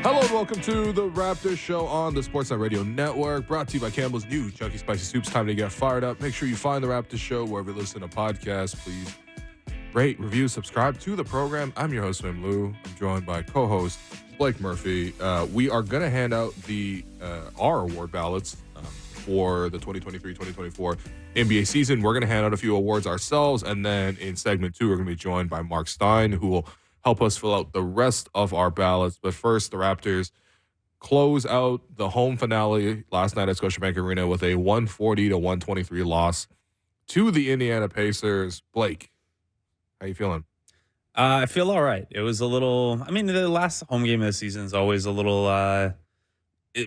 Hello and welcome to the Raptors show on the Sportsnet Radio Network, brought to you by Campbell's new Chunky Spicy Soups. Time to get fired up. Make sure you find the Raptors show wherever you listen to podcasts. Please rate, review, subscribe to the program. I'm your host, Wim Lou. I'm joined by co-host Blake Murphy. We are going to hand out our award ballots for the 2023-2024 NBA season. We're going to hand out a few awards ourselves, and then in segment 2, we're going to be joined by Marc Stein, who will help us fill out the rest of our ballots. But first, the Raptors close out the home finale last night at Scotiabank Arena with a 140-123 loss to the Indiana Pacers. Blake, how you feeling? I feel all right. It was a little, the last home game of the season is always a little,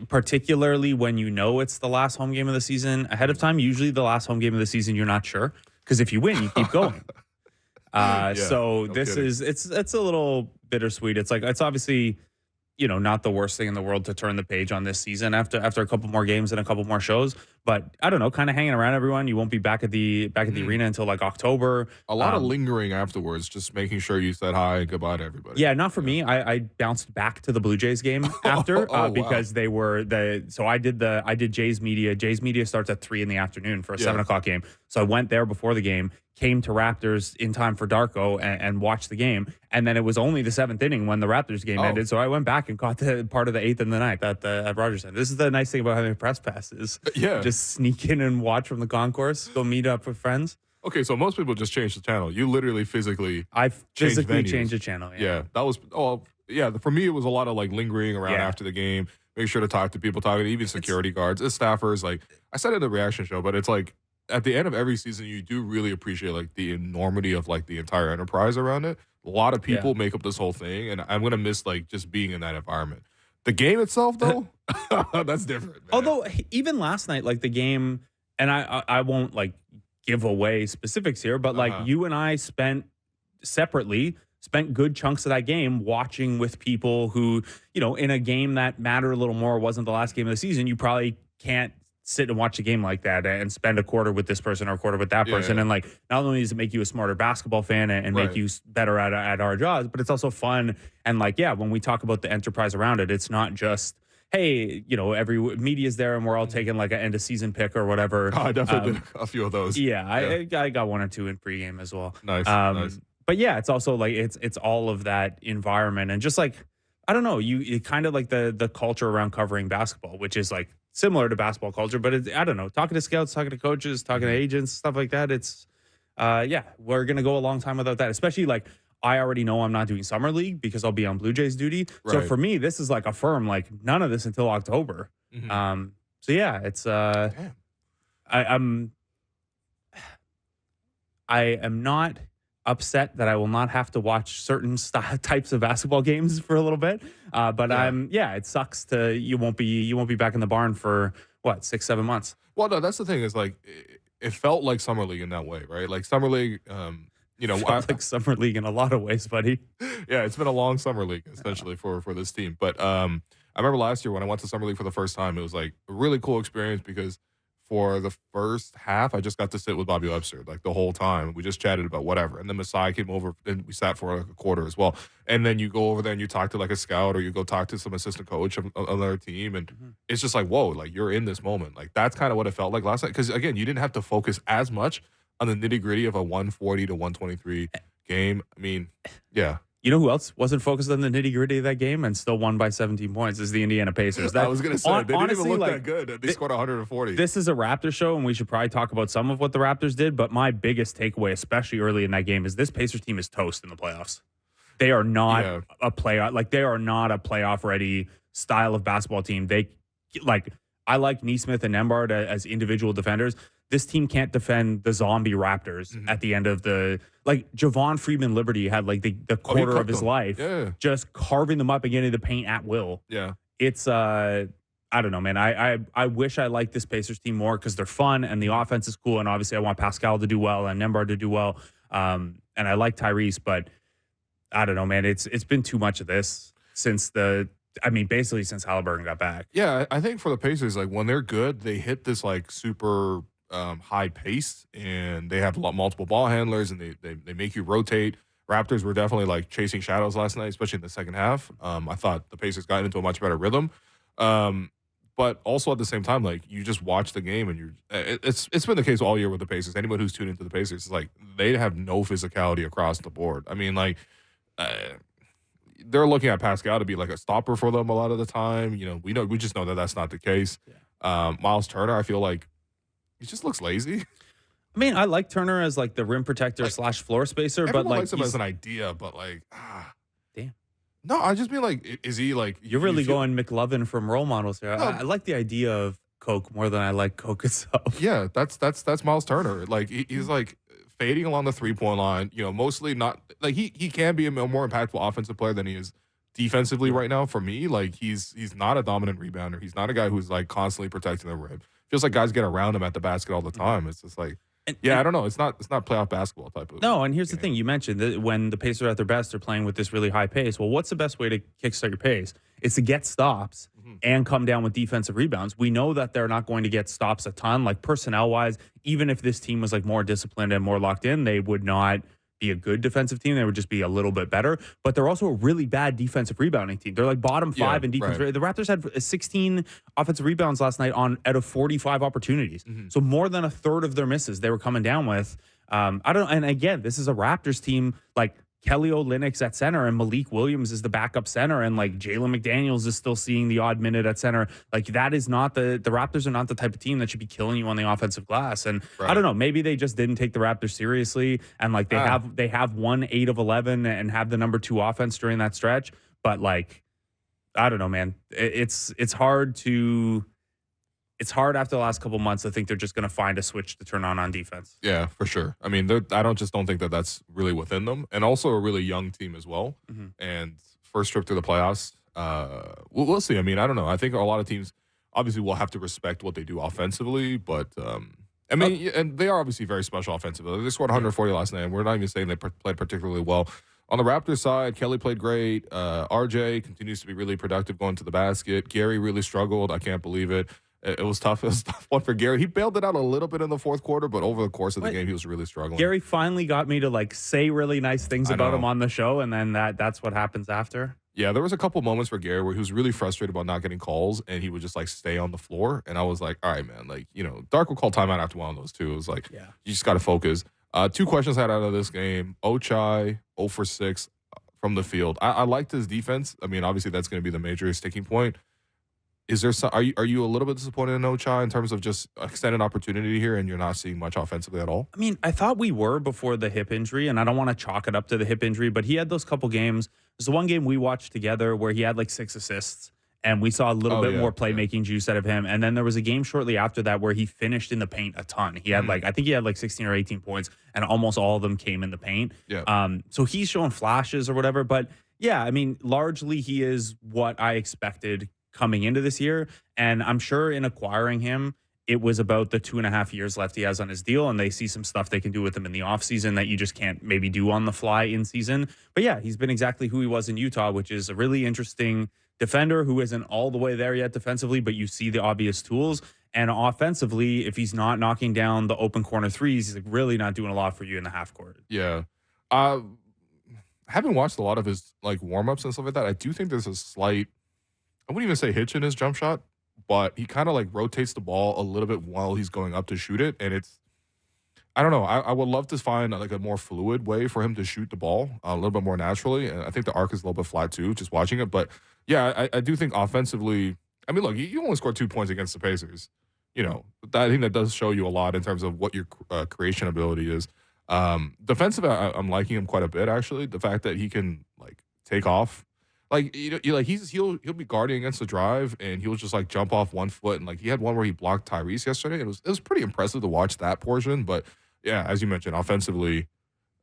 particularly when you know it's the last home game of the season ahead of time. Usually the last home game of the season, you're not sure, because if you win, you keep going. So this is, it's a little bittersweet. It's obviously, not the worst thing in the world to turn the page on this season after a couple more games and a couple more shows. But I don't know, kind of hanging around everyone. You won't be back at the arena until like October. A lot of lingering afterwards, just making sure you said hi and goodbye to everybody. Yeah, not for me. I bounced back to the Blue Jays game after because they were so I did Jays media. Jays media starts at 3 p.m. for a 7 o'clock game. So I went there before the game, came to Raptors in time for Darko and watched the game. And then it was only the 7th inning when the Raptors game ended. So I went back and caught the part of the 8th and the 9th at Rogers Center. This is the nice thing about having a press pass is just sneak in and watch from the concourse, go meet up with friends. Okay, so most people just change the channel. You literally physically changed the channel. Yeah, that was for me it was a lot of like lingering around after the game. Make sure to talk to people, even security guards, staffers. Like I said in the reaction show, but it's like at the end of every season, you do really appreciate like the enormity of like the entire enterprise around it. A lot of people make up this whole thing, and I'm gonna miss like just being in that environment. The game itself, though, that's different. Man. Although even last night, like the game, and I won't like give away specifics here, but like you and I spent good chunks of that game watching with people who, in a game that mattered a little more, wasn't the last game of the season. You probably can't sit and watch a game like that and spend a quarter with this person or a quarter with that person. And like, not only does it make you a smarter basketball fan and make you better at our jobs, but it's also fun. And like, when we talk about the enterprise around it, it's not just, hey, every media's there and we're all taking like an end of season pick or whatever. I definitely did a few of those. I got 1 or 2 in pregame as well. Nice. Nice. But it's also like, it's all of that environment and just like, I don't know, you kind of like the culture around covering basketball, which is like similar to basketball culture, but I don't know, talking to scouts, talking to coaches, talking to agents, stuff like that. It's, we're going to go a long time without that, especially like I already know I'm not doing summer league because I'll be on Blue Jays duty. Right. So for me, this is like a firm, like none of this until October. It's, I am not upset that I will not have to watch certain types of basketball games for a little bit. But it sucks you won't be back in the barn for what, 6-7 months. Well, no, that's the thing is like, it felt like summer league in that way, right? Like summer league, like summer league in a lot of ways, buddy. Yeah. It's been a long summer league, essentially for this team. But I remember last year when I went to summer league for the first time, it was like a really cool experience because for the first half, I just got to sit with Bobby Webster like the whole time. We just chatted about whatever. And then Masai came over and we sat for like a quarter as well. And then you go over there and you talk to like a scout or you go talk to some assistant coach of another team. And it's just like, whoa, like you're in this moment. Like that's kind of what it felt like last night. Because again, you didn't have to focus as much on the nitty gritty of a 140-123 game. I mean, yeah. You know who else wasn't focused on the nitty-gritty of that game and still won by 17 points is the Indiana Pacers. I was going to say, they didn't even look that good. They scored 140. This is a Raptors show, and we should probably talk about some of what the Raptors did, but my biggest takeaway, especially early in that game, is this Pacers team is toast in the playoffs. They are not a playoff. Like, they are not a playoff-ready style of basketball team. I like Nesmith and Nembhard as individual defenders. This team can't defend the zombie Raptors at the end of Javon Freeman Liberty had like the quarter of his life just carving them up and getting the paint at will. Yeah. It's I don't know, man. I wish I liked this Pacers team more because they're fun and the offense is cool. And obviously I want Pascal to do well and Nembhard to do well. And I like Tyrese, but I don't know, man. It's been too much of this since basically since Halliburton got back. Yeah, I think for the Pacers, like when they're good, they hit this like super high pace and they have multiple ball handlers and they make you rotate Raptors were definitely like chasing shadows last night, especially in the second half. I thought the Pacers got into a much better rhythm. But also at the same time, like you just watch the game and it's been the case all year with the Pacers. Anyone who's tuned into the Pacers is like they have no physicality across the board. I mean, like they're looking at Pascal to be like a stopper for them a lot of the time. We just know that that's not the case. Yeah. Miles Turner, I feel like he just looks lazy. I mean, I like Turner as like the rim protector / floor spacer, but like likes him as an idea, but like damn. No, I just mean like, is he like? You're really going McLovin from role models here. No. I like the idea of Coke more than I like Coke itself. Yeah, that's Miles Turner. Like he's like fading along the 3-point line. Mostly not like he can be a more impactful offensive player than he is defensively right now. For me, like he's not a dominant rebounder. He's not a guy who's like constantly protecting the rim. Feels like guys get around him at the basket all the time. It's just like. I don't know. It's not playoff basketball type of. No, and here's the thing. You mentioned that when the Pacers are at their best, they're playing with this really high pace. Well, what's the best way to kickstart your pace? It's to get stops and come down with defensive rebounds. We know that they're not going to get stops a ton. Like personnel-wise, even if this team was like more disciplined and more locked in, they would not be a good defensive team. They would just be a little bit better. But they're also a really bad defensive rebounding team. They're like bottom 5 in defense. Right. The Raptors had 16 offensive rebounds last night out of 45 opportunities. So more than a third of their misses they were coming down with. I don't know. And again, this is a Raptors team like Kelly Olynyk's at center and Malik Williams is the backup center and like Jalen McDaniels is still seeing the odd minute at center. Like that is not the Raptors are not the type of team that should be killing you on the offensive glass. And I don't know, maybe they just didn't take the Raptors seriously and like they have won 8 of 11 and have the number 2 offense during that stretch. But like, I don't know, man. It's hard after the last couple months. I think they're just going to find a switch to turn on defense. Yeah, for sure. I mean, I don't think that that's really within them, and also a really young team as well. And first trip to the playoffs, we'll see. I mean, I don't know. I think a lot of teams obviously will have to respect what they do offensively, but I mean, and they are obviously very special offensively. They scored 140 last night, and we're not even saying they played particularly well. On the Raptors side, Kelly played great. RJ continues to be really productive going to the basket. Gary really struggled. I can't believe it. It was tough. It was a tough one for Gary. He bailed it out a little bit in the fourth quarter, but over the course of the game, he was really struggling. Gary finally got me to like say really nice things about him on the show, and then that's what happens after. Yeah, there was a couple moments for Gary where he was really frustrated about not getting calls, and he would just like stay on the floor. And I was like, all right, man, like Dark will call timeout after one of those too. It was like, you just got to focus. 2 questions I had out of this game. Ochai 0 for 6 from the field. I liked his defense. I mean, obviously that's going to be the major sticking point. Is there are you a little bit disappointed in Ochai in terms of just extended opportunity here and you're not seeing much offensively at all? I mean, I thought we were before the hip injury, and I don't want to chalk it up to the hip injury, but he had those couple games. There's the one game we watched together where he had like 6 assists, and we saw a little bit more playmaking juice out of him. And then there was a game shortly after that where he finished in the paint a ton. He had I think he had like 16 or 18 points, and almost all of them came in the paint. Yeah. So he's showing flashes or whatever, but yeah, I mean, largely he is what I expected coming into this year. And I'm sure in acquiring him, it was about the 2.5 years left he has on his deal, and they see some stuff they can do with him in the offseason that you just can't maybe do on the fly in season. But yeah, he's been exactly who he was in Utah, which is a really interesting defender who isn't all the way there yet defensively, but you see the obvious tools. And offensively, if he's not knocking down the open corner threes, he's like really not doing a lot for you in the half court. Yeah. Having watched a lot of his like warm-ups and stuff like that, I do think there's a slight, I wouldn't even say hitch in his jump shot, but he kind of like rotates the ball a little bit while he's going up to shoot it. And it's, I don't know. I would love to find like a more fluid way for him to shoot the ball a little bit more naturally. And I think the arc is a little bit flat too, just watching it. But yeah, I do think offensively, I mean, look, you only scored 2 points against the Pacers. I think that does show you a lot in terms of what your creation ability is. Defensive, I'm liking him quite a bit, actually. The fact that he can like take off. Like he'll be guarding against the drive and he'll just like jump off 1 foot, and like he had one where he blocked Tyrese yesterday. It was pretty impressive to watch that portion. But yeah, as you mentioned, offensively,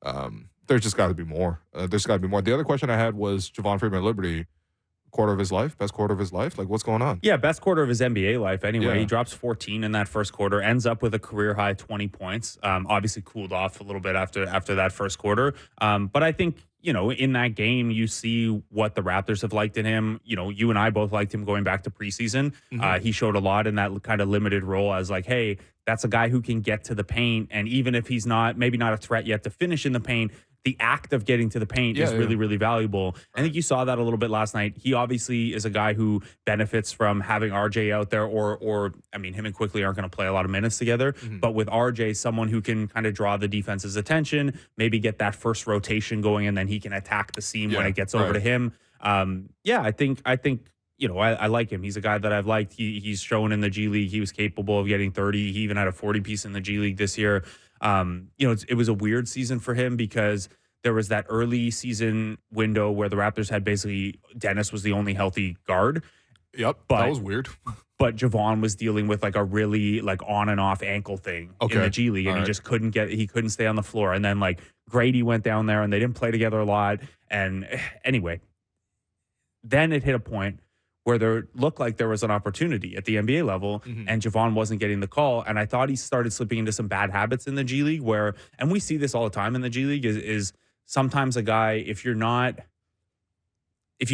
there's just got to be more. There's got to be more. The other question I had was Javon Freeman Liberty, quarter of his life, best quarter of his life. Like what's going on? Yeah, best quarter of his NBA life. Anyway, He drops 14 in that first quarter, ends up with a career high 20 points. Obviously cooled off a little bit after that first quarter. But I think, in that game, you see what the Raptors have liked in him. You and I both liked him going back to preseason. He showed a lot in that kind of limited role as like, hey, that's a guy who can get to the paint. And even if he's maybe not a threat yet to finish in the paint, the act of getting to the paint is really, really valuable. I think you saw that a little bit last night. He obviously is a guy who benefits from having RJ out there, or I mean, him and Quickly aren't going to play a lot of minutes together. But with RJ, someone who can kind of draw the defense's attention, maybe get that first rotation going, and then he can attack the seam when it gets over to him. I think I like him. He's a guy that I've liked. He's shown in the G League he was capable of getting 30. He even had a 40 piece in the G League this year. It was a weird season for him because there was that early season window where the Raptors had basically Dennis was the only healthy guard. Yep, that was weird. But Javon was dealing with like a really like on and off ankle thing in the G League, and he just couldn't stay on the floor. And then like Grady went down there, and they didn't play together a lot. And anyway, then it hit a point where there looked like there was an opportunity at the NBA level, and Javon wasn't getting the call. And I thought he started slipping into some bad habits in the G League where, and we see this all the time in the G League, is sometimes a guy, if you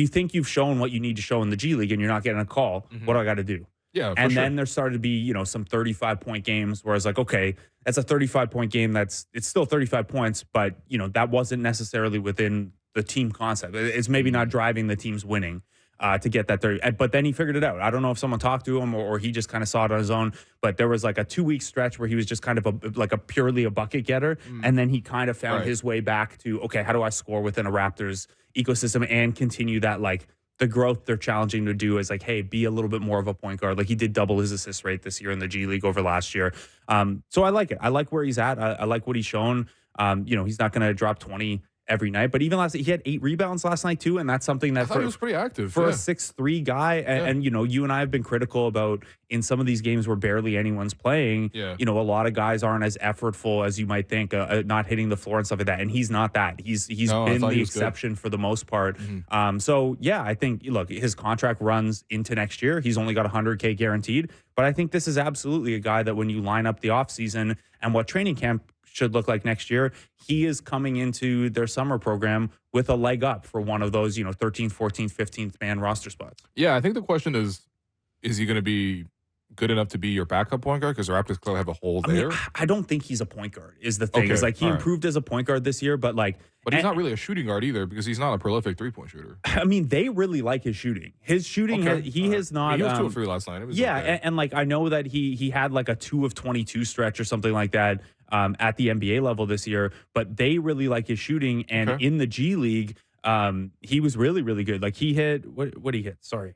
think you've shown what you need to show in the G League and you're not getting a call, what do I got to do? Yeah, and then there started to be, some 35-point games where it's like, okay, that's a 35-point game. It's still 35 points, but, that wasn't necessarily within the team concept. It's maybe not driving the team's winning. To get that 30. But then he figured it out. I don't know if someone talked to him or he just kind of saw it on his own, but there was like a 2-week stretch where he was just kind of purely a bucket getter. And then he kind of found his way back to, okay, how do I score within a Raptors ecosystem and continue that, like the growth they're challenging to do is like, hey, be a little bit more of a point guard. Like he did double his assist rate this year in the G League over last year. So I like it. I like where he's at. I like what he's shown. He's not going to drop 20 every night, but even last night, he had 8 rebounds last night too, and that's something that I thought he was pretty active for a 6'3" guy. And you and I have been critical about in some of these games where barely anyone's playing. A lot of guys aren't as effortful as you might think, not hitting the floor and stuff like that. And he's not that. He's been the exception for the most part. I think his contract runs into next year. He's only got $100K guaranteed, but I think this is absolutely a guy that when you line up the offseason and what training camp should look like next year, he is coming into their summer program with a leg up for one of those, 13th, 14th, 15th man roster spots. Yeah, I think the question is he going to be good enough to be your backup point guard? Because the Raptors clearly have a hole there. I don't think he's a point guard is the thing. It's like he improved as a point guard this year, but he's not really a shooting guard either because he's not a prolific 3-point shooter. I mean, they really like his shooting. His shooting, he has not. He was 2 of 3 last night. It was and I know that he had like a 2 of 22 stretch or something like that at the NBA level this year, but they really like his shooting. And in the G League, he was really, really good. Like he hit, what did he hit? Sorry,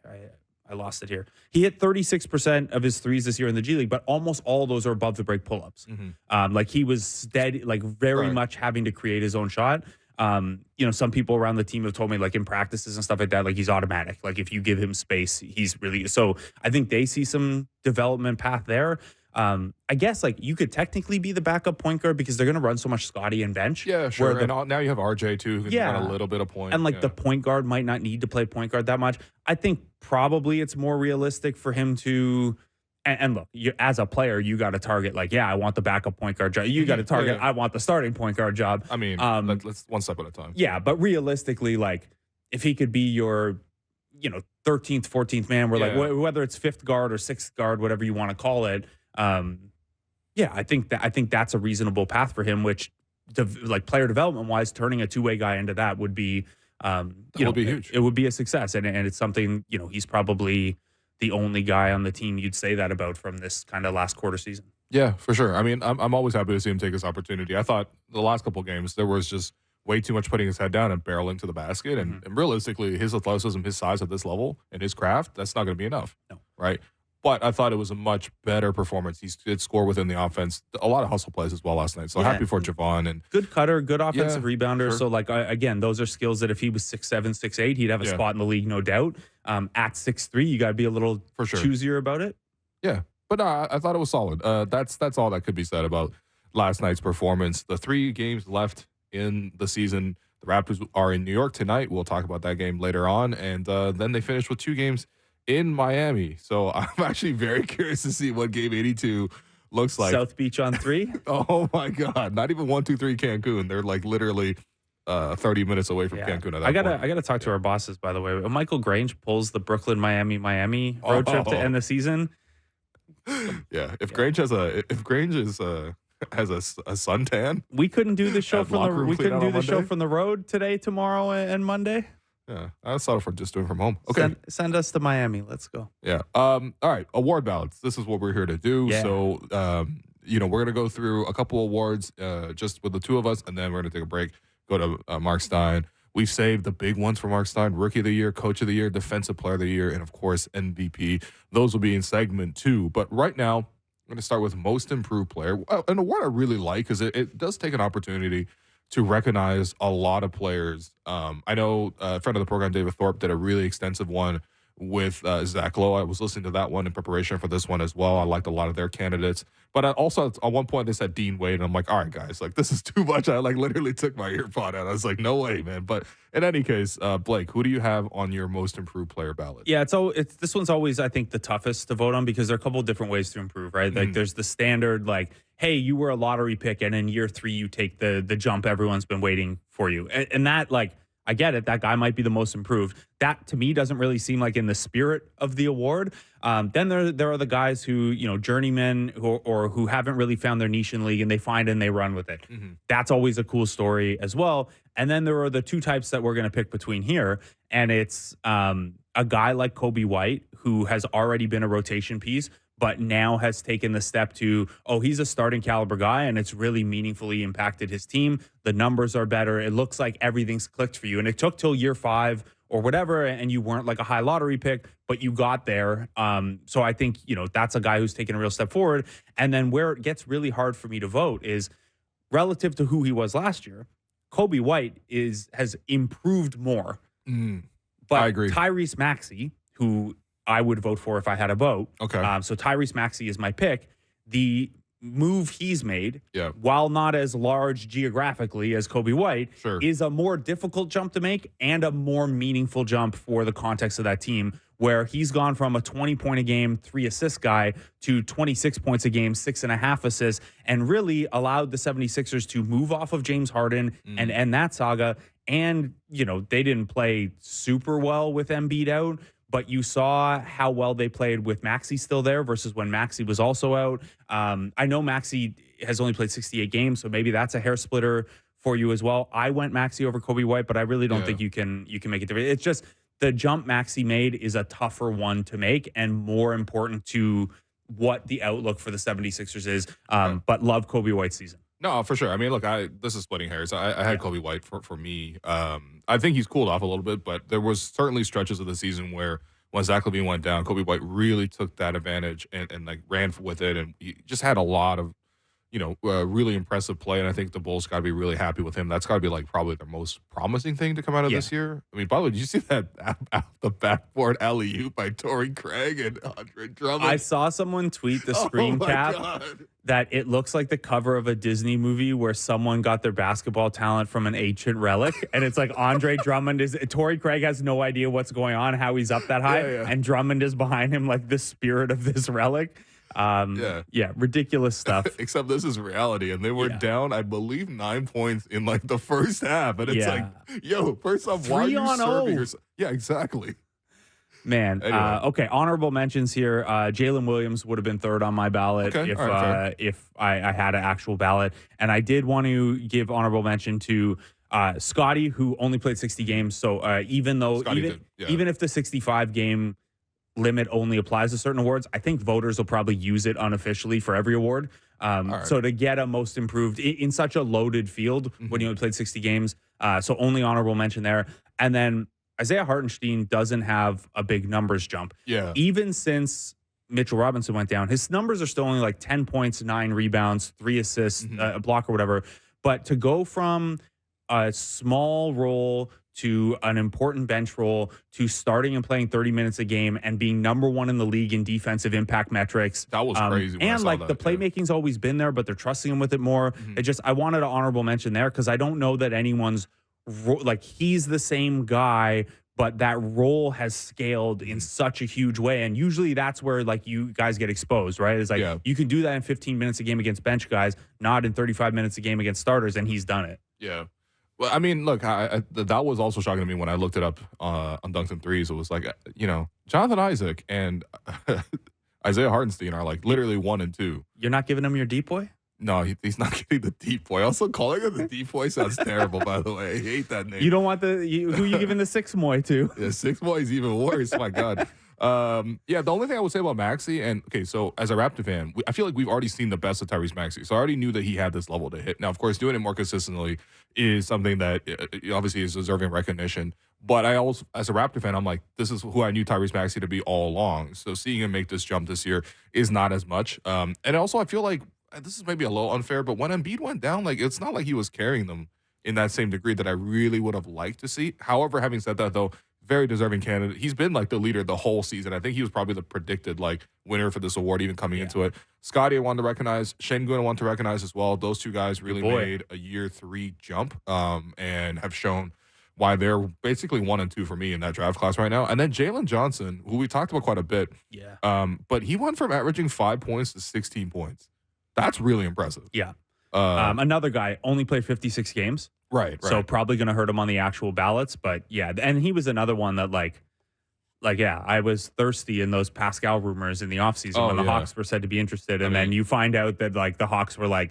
I lost it here. He hit 36% of his threes this year in the G League, but almost all those are above the break pull-ups. Like he was steady, like very much having to create his own shot. Some people around the team have told me like in practices and stuff like that, like he's automatic. Like if you give him space, he's really, so I think they see some development path there. I guess like you could technically be the backup point guard because they're going to run so much Scotty and bench. Yeah, sure. And now you have RJ too, who can run a little bit of point. And like the point guard might not need to play point guard that much. I think probably it's more realistic for him to, and look, as a player, you got to target like, I want the backup point guard job. You got to target, I want the starting point guard job. I mean, let's one step at a time. Yeah, but realistically, like if he could be your, 13th, 14th man, where like whether it's 5th guard or 6th guard, whatever you want to call it. I think that's a reasonable path for him, which like player development wise, turning a 2-way guy into that would be, would be huge. It would be a success. And it's something, he's probably the only guy on the team you'd say that about from this kind of last quarter season. Yeah, for sure. I mean, I'm always happy to see him take this opportunity. I thought the last couple of games, there was just way too much putting his head down and barreling to the basket. And realistically, his athleticism, his size at this level and his craft, that's not going to be enough. No. Right? But I thought it was a much better performance. He did score within the offense. A lot of hustle plays as well last night. So happy for Javon. And good cutter, good offensive rebounder. Sure. So, like, again, those are skills that if he was 6'7", 6'8", he'd have a spot in the league, no doubt. At 6'3", you got to be a little choosier about it. Yeah. But I thought it was solid. That's all that could be said about last night's performance. The 3 games left in the season. The Raptors are in New York tonight. We'll talk about that game later on. And then they finish with 2 games in Miami. So I'm actually very curious to see what game 82 looks like. South Beach on 3? Oh, my God. Not even 1, 2, 3 Cancun. They're like literally 30 minutes away from Cancun at that point. I gotta talk to our bosses, by the way. Michael Grange pulls the Brooklyn, Miami road trip to end the season. Yeah. If Grange is As a suntan? We couldn't do the show At from locker room we couldn't cleanout do on the show Monday? from the road today, tomorrow, and Monday. Yeah, I settled for just doing from home. Okay. Send us to Miami. Let's go. Yeah. All right. Award ballots. This is what we're here to do. Yeah. So, we're gonna go through a couple awards, just with the two of us, and then we're gonna take a break. Go to Marc Stein. We've saved the big ones for Marc Stein: Rookie of the Year, Coach of the Year, Defensive Player of the Year, and of course MVP. Those will be in segment 2. But right now, I'm gonna start with Most Improved Player. An award I really like because it does take an opportunity to recognize a lot of players. I know a friend of the program, David Thorpe, did a really extensive one with Zach Lowe. I was listening to that one in preparation for this one as well. I liked a lot of their candidates. But also, at one point, they said Dean Wade, and I'm like, all right, guys, like, this is too much. I, literally took my earpod out. I was like, no way, man. But in any case, Blake, who do you have on your Most Improved Player ballot? Yeah, this one's always, I think, the toughest to vote on because there are a couple of different ways to improve, right? Like, there's the standard, like, hey, you were a lottery pick, and in year 3, you take the jump everyone's been waiting for you. And that, like, I get it. That guy might be the most improved. That, to me, doesn't really seem like in the spirit of the award. Then there are the guys who, journeymen who haven't really found their niche in the league, and they find it and they run with it. That's always a cool story as well. And then there are the two types that we're going to pick between here. And it's a guy like Coby White, who has already been a rotation piece, but now has taken the step to, he's a starting caliber guy, and it's really meaningfully impacted his team. The numbers are better. It looks like everything's clicked for you. And it took till year 5 or whatever, and you weren't like a high lottery pick, but you got there. So I think, that's a guy who's taken a real step forward. And then where it gets really hard for me to vote is relative to who he was last year. Coby White has improved more. But I agree. Tyrese Maxey, who I would vote for if I had a vote. Okay. So Tyrese Maxey is my pick. The move he's made, yeah, while not as large geographically as Coby White, sure, is a more difficult jump to make and a more meaningful jump for the context of that team, where he's gone from a 20-point-a-game, 3-assist guy to 26 points a game, 6.5 assists, and really allowed the 76ers to move off of James Harden and end that saga. And, they didn't play super well with Embiid out, but you saw how well they played with Maxey still there versus when Maxey was also out. I know Maxey has only played 68 games, so maybe that's a hair splitter for you as well. I went Maxey over Coby White, but I really don't think you can make it different. It's just the jump Maxey made is a tougher one to make and more important to what the outlook for the 76ers is. But love Coby White's season. No, for sure. I mean, look, this is splitting hairs. I had Coby White for me. I think he's cooled off a little bit, but there was certainly stretches of the season where when Zach LaVine went down, Coby White really took that advantage and like ran with it, and he just had a lot of really impressive play. And I think the Bulls got to be really happy with him. That's got to be like probably their most promising thing to come out of this year. I mean, by the way, did you see that the backboard alley-oop by Torrey Craig and Andre Drummond? I saw someone tweet the screen cap that it looks like the cover of a Disney movie where someone got their basketball talent from an ancient relic. And it's like Andre Drummond Torrey Craig has no idea what's going on, how he's up that high. And Drummond is behind him like the spirit of this relic. Ridiculous stuff. Except this is reality, and they were down, I believe, 9 points in like the first half, and it's like, first off, why are you serving yourself? Yeah, exactly. Man, anyway. Okay. Honorable mentions here. Jalen Williams would have been third on my ballot if I had an actual ballot, and I did want to give honorable mention to Scotty, who only played 60 games. So even if the 65 game limit only applies to certain awards, I think voters will probably use it unofficially for every award. So to get a most improved in such a loaded field when you only played 60 games, so only honorable mention there. And then Isaiah Hartenstein doesn't have a big numbers jump. Yeah. Even since Mitchell Robinson went down, his numbers are still only like 10 points, 9 rebounds, 3 assists, a block or whatever. But to go from a small role to an important bench role, to starting and playing 30 minutes a game and being number 1 in the league in defensive impact metrics. That was crazy. And like the playmaking's always been there, but they're trusting him with it more. I wanted an honorable mention there because I don't know that anyone's like he's the same guy, but that role has scaled in such a huge way. And usually that's where like you guys get exposed, right? It's like you can do that in 15 minutes a game against bench guys, not in 35 minutes a game against starters, and he's done it. Yeah. Well, I mean, look, that was also shocking to me when I looked it up on Dunks and Threes. It was like, Jonathan Isaac and Isaiah Hartenstein are like literally 1 and 2. You're not giving him your DPOY? No, he's not getting the DPOY. Also, calling him the DPOY sounds terrible, by the way. I hate that name. You don't want who you giving the 6 Moy to? Yeah, 6 Moy is even worse. My God. Yeah, the only thing I would say about Maxey, and okay, so as a Raptor fan, I feel like we've already seen the best of Tyrese Maxey. So I already knew that he had this level to hit. Now, of course, doing it more consistently is something that obviously is deserving recognition. But I also, as a Raptor fan, I'm like, this is who I knew Tyrese Maxey to be all along. So seeing him make this jump this year is not as much. And also, I feel like this is maybe a little unfair, but when Embiid went down, like it's not like he was carrying them in that same degree that I really would have liked to see. However, having said that, though, very deserving candidate. He's been like the leader the whole season. I think he was probably the predicted like winner for this award even coming into it. Scotty I wanted to recognize. Şengün I want to recognize as well. Those two guys really made a year 3 jump and have shown why they're basically 1 and 2 for me in that draft class right now. And then Jalen Johnson, who we talked about quite a bit. Yeah. But he went from averaging 5 points to 16 points. That's really impressive. Yeah. Another guy only played 56 games. Right. So probably going to hurt him on the actual ballots. But yeah, and he was another one that yeah, I was thirsty in those Pascal rumors in the offseason when the Hawks were said to be interested. And then you find out that like the Hawks were like,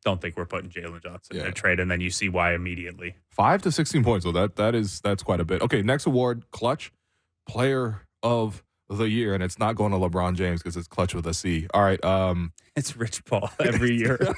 don't think we're putting Jalen Johnson in a trade. And then you see why immediately. 5 to 16 points. So that's quite a bit. Okay, next award, Clutch Player of the Year. And it's not going to LeBron James because it's Clutch with a C. All right. It's Rich Paul every year.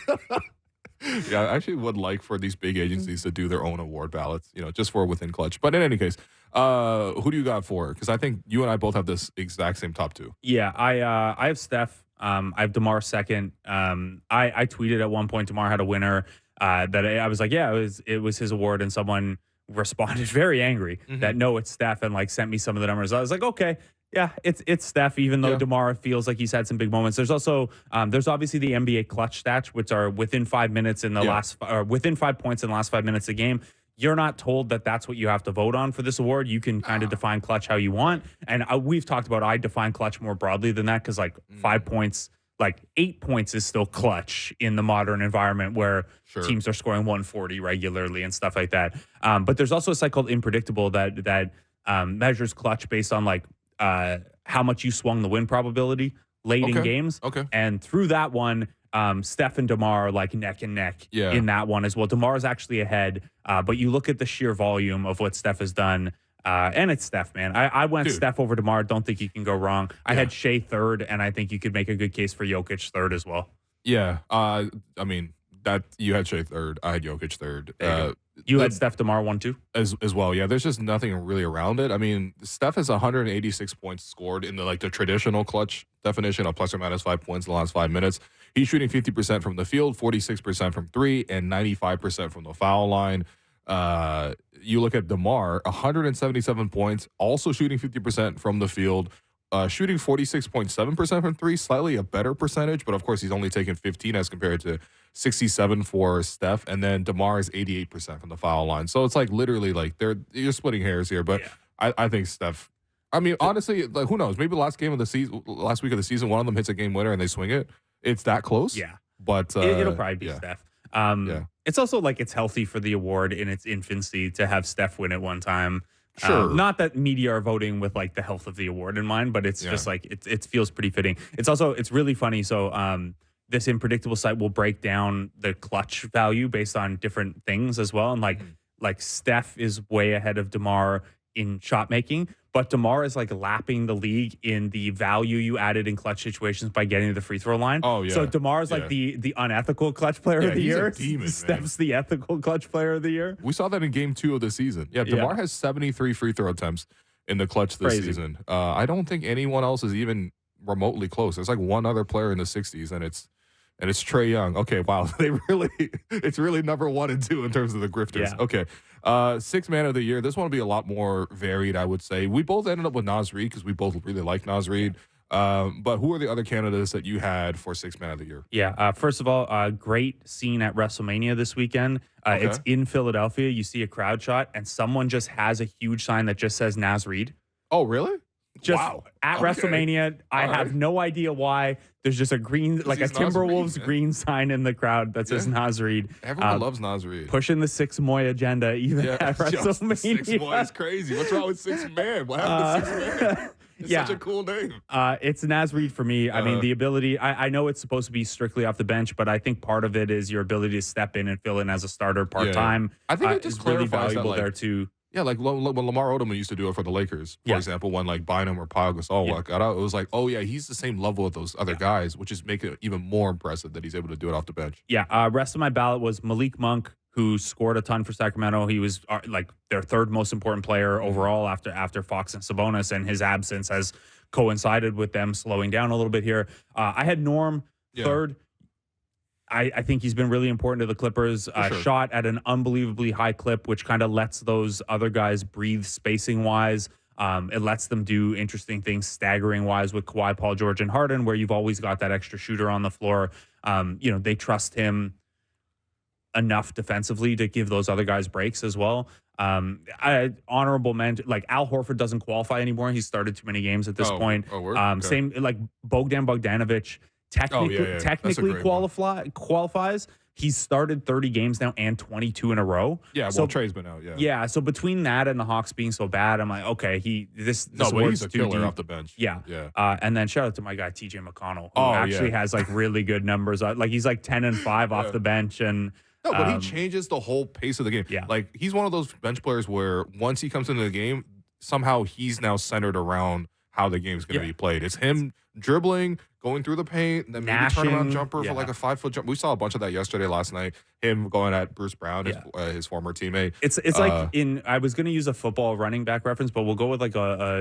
Yeah, I actually would like for these big agencies to do their own award ballots, just for within Clutch. But in any case, who do you got for? Because I think you and I both have this exact same top 2. Yeah, I have Steph. I have DeMar second. I tweeted at one point DeMar had a winner that I was like, yeah, it was his award, and someone responded very angry that no, it's Steph, and like sent me some of the numbers. I was like, okay. Yeah, it's Steph, even though DeMar feels like he's had some big moments. There's also there's obviously the NBA clutch stats, which are within 5 minutes in the last or within 5 points in the last 5 minutes of the game. You're not told that that's what you have to vote on for this award. You can kind of define clutch how you want. And we've talked about I define clutch more broadly than that because like 5 points, like 8 points is still clutch in the modern environment where teams are scoring 140 regularly and stuff like that. But there's also a site called Unpredictable that measures clutch based on like how much you swung the win probability late in games. Okay. And through that one, Steph and DeMar are like neck and neck in that one as well. DeMar is actually ahead, but you look at the sheer volume of what Steph has done, and it's Steph, man. I went Steph over DeMar. Don't think you can go wrong. I had Shea third, and I think you could make a good case for Jokic third as well. Yeah. I mean, that you had Shea third. I had Jokic third. You had Steph DeMar 1-2 as well. Yeah, there's just nothing really around it. I mean, Steph has 186 points scored in the traditional clutch definition of plus or minus 5 points in the last 5 minutes. He's shooting 50% from the field, 46% from 3, and 95% from the foul line. You look at DeMar, 177 points, also shooting 50% from the field, shooting 46.7% from 3, slightly a better percentage, but of course he's only taken 15 as compared to 67 for Steph, and then DeMar is 88% from the foul line. So it's like literally like you're splitting hairs here, but I think Steph. I mean, honestly, like who knows? Maybe the last week of the season, one of them hits a game winner and they swing it. It's that close. Yeah, but it'll probably be Steph. It's also like it's healthy for the award in its infancy to have Steph win it one time. Sure. Not that media are voting with like the health of the award in mind, but it's just like it feels pretty fitting. It's really funny. So this Unpredictable site will break down the clutch value based on different things as well. And like Steph is way ahead of DeMar in shot making, but DeMar is like lapping the league in the value you added in clutch situations by getting to the free throw line. Oh yeah. So DeMar is like the unethical clutch player of the year. A demon, Steph's the ethical clutch player of the year. We saw that in game 2 of the season. Yeah, DeMar has 73 free throw attempts in the clutch this season. I don't think anyone else is even remotely close. There's like one other player in the 60s, and it's Trae Young. Okay, wow. It's really number 1 and 2 in terms of the grifters. Yeah. Okay. 6th man of the year. This one will be a lot more varied, I would say. We both ended up with Naz Reid because we both really like Naz Reid. But who are the other candidates that you had for 6th man of the year? Yeah. First of all, great scene at WrestleMania this weekend. It's in Philadelphia. You see a crowd shot, and someone just has a huge sign that just says Naz Reid. Oh, really? Just wow. At WrestleMania. I have no idea why. There's just a green, like a Timberwolves green sign in the crowd that says Naz Reid. Everyone loves Naz Reid. Pushing the 6 Moy agenda even at WrestleMania. 6 Moy is crazy. What's wrong with 6 man? What happened to 6 man? It's such a cool name. It's Naz Reid for me. I mean, the ability, I know it's supposed to be strictly off the bench, but I think part of it is your ability to step in and fill in as a starter part-time. I think it just is really clarifies valuable that, like, there too. Yeah, like when Lamar Odom used to do it for the Lakers, for example, when like Bynum or Pau Gasol got out, it was like, oh yeah, he's the same level with those other guys, which is making it even more impressive that he's able to do it off the bench. Yeah, rest of my ballot was Malik Monk, who scored a ton for Sacramento. He was like their third most important player overall after Fox and Sabonis, and his absence has coincided with them slowing down a little bit here. I had Norm third. I think he's been really important to the Clippers. Shot at an unbelievably high clip, which kind of lets those other guys breathe spacing-wise. It lets them do interesting things staggering-wise with Kawhi, Paul George, and Harden, where you've always got that extra shooter on the floor. They trust him enough defensively to give those other guys breaks as well. Honorable mention, like Al Horford doesn't qualify anymore. He's started too many games at this point. Okay. Same like Bogdan Bogdanovic. Technically qualifies. He's started 30 games now and 22 in a row. Yeah, well, Trey's been out. Yeah. So between that and the Hawks being so bad, I'm like, okay, this but he's a killer off the bench. Yeah. And then shout out to my guy TJ McConnell, who actually has like really good numbers. Like he's like 10-5 off the bench, and no, but he changes the whole pace of the game. Yeah. Like he's one of those bench players where once he comes into the game, somehow he's now centered around how the game's going to be played. It's him dribbling, going through the paint, and then maybe turn around jumper for like a 5-foot jump. We saw a bunch of that yesterday, last night. Him going at Bruce Brown, his former teammate. It's like I was going to use a football running back reference, but we'll go with like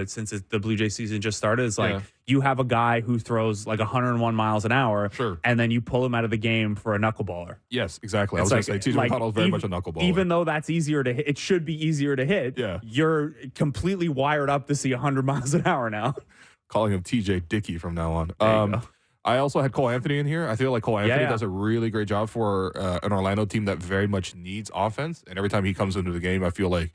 since the Blue Jay season just started, it's like you have a guy who throws like 101 miles an hour, and then you pull him out of the game for a knuckleballer. Yes, exactly. I was going to say TJ McConnell is very much a knuckleballer. Even though that's easier to hit, it should be easier to hit. Yeah. You're completely wired up to see 100 miles an hour now. Calling him TJ Dickey from now on. I also had Cole Anthony in here. I feel like Cole Anthony does a really great job for an Orlando team that very much needs offense. And every time he comes into the game, I feel like,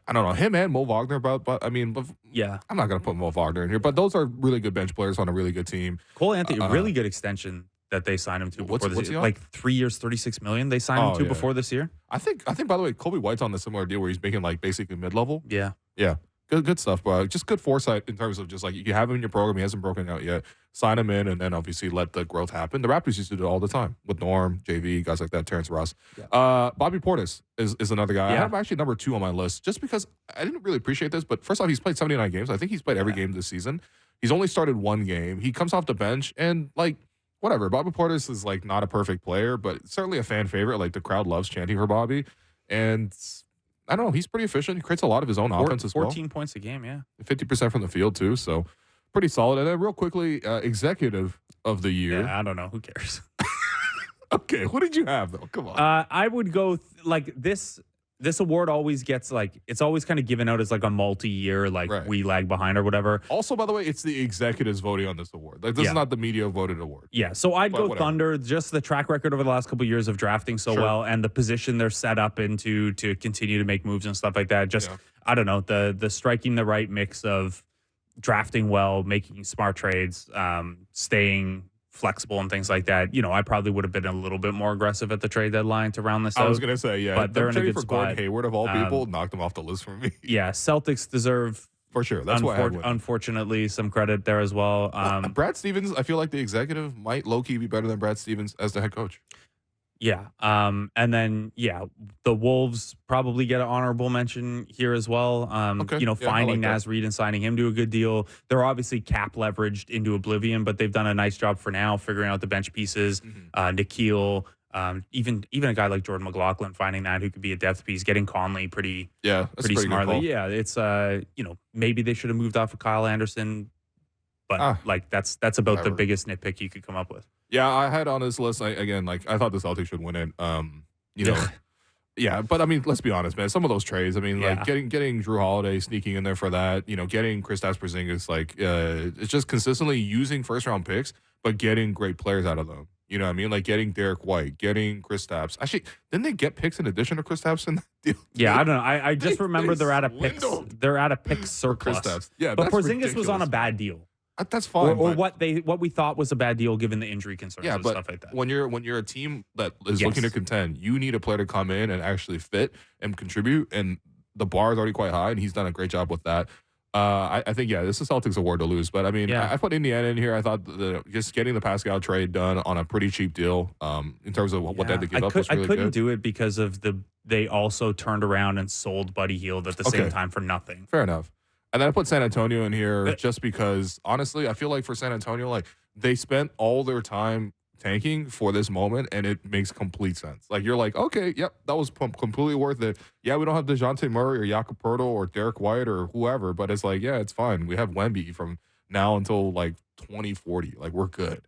I don't know, him and Mo Wagner, but I'm not going to put Mo Wagner in here. But those are really good bench players on a really good team. Cole Anthony, really good extension that they signed him to before this year. Like 3 years, $36 million they signed him to before this year. I think, by the way, Kobe White's on a similar deal where he's making like basically mid-level. Yeah. Good stuff, but just good foresight in terms of just like you have him in your program. He hasn't broken out yet. Sign him in, and then obviously let the growth happen. The Raptors used to do it all the time with Norm, JV, guys like that, Terrence Ross. Bobby Portis is another guy. I have actually number 2 on my list just because I didn't really appreciate this. But first off, he's played 79 games. I think he's played every game this season. He's only started 1 game. He comes off the bench, and like whatever. Bobby Portis is like not a perfect player, but certainly a fan favorite. Like the crowd loves chanting for Bobby, and I don't know. He's pretty efficient. He creates a lot of his own offense as well. 14 points a game, 50% from the field, too. So pretty solid. And then real quickly, executive of the year. Yeah, I don't know. Who cares? Okay, what did you have, though? Come on. I would go like this. This award always gets like, it's always kind of given out as like a multi-year, like we lag behind or whatever. Also, by the way, it's the executives voting on this award. Like this is not the media voted award. Yeah, so I'd go Thunder, just the track record over the last couple of years of drafting so well and the position they're set up into to continue to make moves and stuff like that. Just, I don't know, the striking the right mix of drafting well, making smart trades, staying flexible and things like that. I probably would have been a little bit more aggressive at the trade deadline to round this out. I was going to say, but they're in a good for spot. Gordon Hayward of all people, knocked him off the list for me. Yeah, Celtics deserve, for sure. That's why unfortunately, some credit there as well. Brad Stevens, I feel like the executive might low-key be better than Brad Stevens as the head coach. Yeah. And then, the Wolves probably get an honorable mention here as well. Finding Naz Reid and signing him to a good deal. They're obviously cap leveraged into oblivion, but they've done a nice job for now figuring out the bench pieces. Nikhil, even a guy like Jordan McLaughlin, finding that who could be a depth piece, getting Conley pretty smartly. Yeah, it's maybe they should have moved off of Kyle Anderson, but that's about the biggest nitpick you could come up with. Yeah, I had on this list, I thought the Celtics should win it. Yeah, but I mean, let's be honest, man. Some of those trades, I mean, like getting Drew Holiday sneaking in there for that, getting Kristaps Porzingis, it's just consistently using first-round picks, but getting great players out of them. You know what I mean? Like getting Derek White, getting Kristaps. Actually, didn't they get picks in addition to Kristaps in that deal? Yeah, I don't know. I just remember they're at a pick surplus. Yeah, but Porzingis was on a bad deal. That's fine. Or what we thought was a bad deal given the injury concerns and stuff like that. When you're a team that is looking to contend, you need a player to come in and actually fit and contribute. And the bar is already quite high, and he's done a great job with that. I think, yeah, this is Celtics award to lose. But, I mean, Yeah. I put Indiana in here. I thought that just getting the Pascal trade done on a pretty cheap deal in terms of what they had to give up was really I couldn't good. do it because of they also turned around and sold Buddy Hield at the same time for nothing. Fair enough. And then I put San Antonio in here just because, honestly, I feel like for San Antonio, like, they spent all their time tanking for this moment, and it makes complete sense. Like, you're like, okay, yep, that was completely worth it. Yeah, we don't have DeJounte Murray or Jakob Poeltl or Derek White or whoever, but it's like, yeah, it's fine. We have Wemby from now until, like, 2040. Like, we're good.